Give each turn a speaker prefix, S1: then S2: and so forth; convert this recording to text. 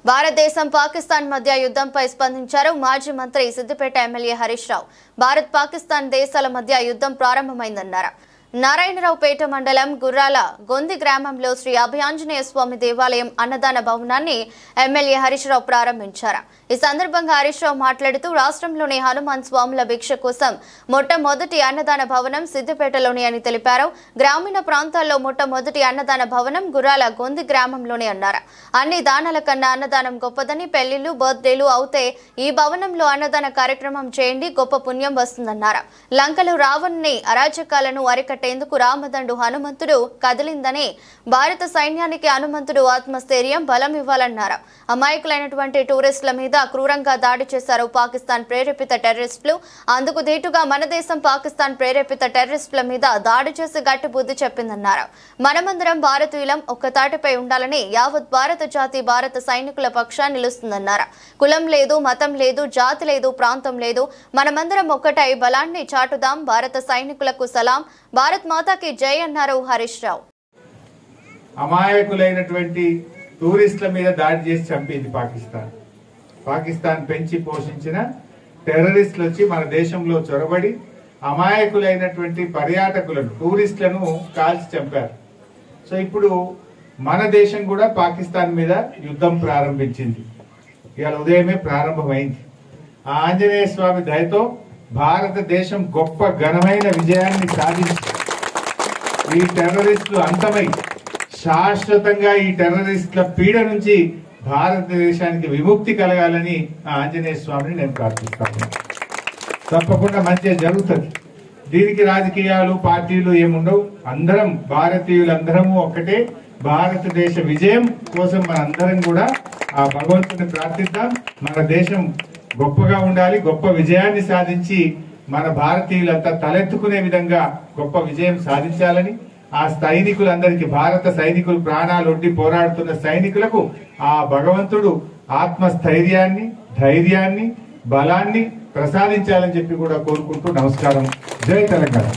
S1: భారతదేశం పాకిస్తాన్ మధ్య యుద్ధంపై స్పందించారు మాజీ మంత్రి సిద్దిపేట ఎమ్మెల్యే హరీష్ రావు. భారత్ పాకిస్తాన్ దేశాల మధ్య యుద్ధం ప్రారంభమైందన్నారు. నారాయణరావుపేట మండలం గుర్రాల గొంది గ్రామంలో శ్రీ అభయాంజనేయ స్వామి దేవాలయం అన్నదాన భవనాన్ని ఎమ్మెల్యే హరీష్ రావు ప్రారంభించారు. ఈ సందర్భంగా హరీష్ రావు మాట్లాడుతూ రాష్ట్రంలోని హనుమాన్ స్వాముల భిక్ష కోసం మొట్టమొదటి అన్నదాన భవనం సిద్దిపేటలోని అని తెలిపారు. గ్రామీణ ప్రాంతాల్లో మొట్టమొదటి అన్నదాన భవనం గుర్రాల గొంది గ్రామంలోనే అన్నారు. అన్ని దానాల కన్నా అన్నదానం గొప్పదని, పెళ్లిళ్లు బర్త్డేలు అవుతే ఈ భవనంలో అన్నదాన కార్యక్రమం చేయండి, గొప్ప పుణ్యం వస్తుందన్నారు. లంకలో రావణ్ణి అరాచకాలను అరికట్టేందుకు రామదండు హనుమంతుడు కదిలిందని, భారత సైన్యానికి హనుమంతుడు ఆత్మస్థైర్యం బలం ఇవ్వాలన్నారు. అమాయకులైనటువంటి టూరిస్టుల మీద క్రూరంగా దాడి చేశారు పాకిస్తాన్ ప్రేరేపిత టెర్రరిస్టులు. అందుకు దీటుగా మన దేశం పాకిస్తాన్ ప్రేరేపిత టెర్రరిస్టుల మీద దాడి చేసి గట్టి బుద్ధి చెప్పిందన్నారు. మనమందరం భారతీయులం, ఒక్కతాటిపై ఉండాలని యావత్ భారత జాతి భారత సైనికుల పక్షాన్ని నిలుస్తుందన్నారు. కులం లేదు, మతం లేదు, జాతి లేదు, ప్రాంతం లేదు, మనమందరం ఒక్కటై బలాన్ని చాటుదాం. భారత సైనికులకు సలాం, భారత్ మాతాకి జై అన్నారు హరీష్ రావు.
S2: అమాయకులైనటువంటి టూరిస్టుల మీద దాడి చేసి చంపింది పాకిస్తాన్ పెంచి పోషించిన టెర్రరిస్టులు వచ్చి మన దేశంలో చొరబడి అమాయకులైనటువంటి పర్యాటకులను, టూరిస్టులను కాల్చి చంపారు. సో ఇప్పుడు మన దేశం కూడా పాకిస్తాన్ మీద యుద్ధం ప్రారంభించింది. ఇవాళ ఉదయమే ప్రారంభమైంది. ఆ ఆంజనేయ స్వామి దయతో భారతదేశం గొప్ప ఘనమైన విజయాన్ని సాధించి ఈ టెర్రరిస్టులు అంతమై శాశ్వతంగా ఈ టెర్రరిస్టుల పీడ నుంచి భారతదేశానికి విముక్తి కలగాలని ఆంజనేయ స్వామిని నేను ప్రార్థిస్తాను. తప్పకుండా మంచిగా జరుగుతుంది. దీనికి రాజకీయాలు, పార్టీలు ఏముండవు. అందరం భారతీయులందరము ఒక్కటే. భారతదేశ విజయం కోసం మనందరం కూడా ఆ భగవంతుని ప్రార్థిద్దాం. మన దేశం గొప్పగా ఉండాలి, గొప్ప విజయాన్ని సాధించి మన భారతీయులంతా తలెత్తుకునే విధంగా గొప్ప విజయం సాధించాలని, ఆ సైనికులందరికీ, భారత సైనికులు ప్రాణాలు ఒడ్డి పోరాడుతున్న సైనికులకు ఆ భగవంతుడు ఆత్మస్థైర్యాన్ని, ధైర్యాన్ని, బలాన్ని ప్రసాదించాలని చెప్పి కూడా కోరుకుంటూ నమస్కారం. జై తెలంగాణ.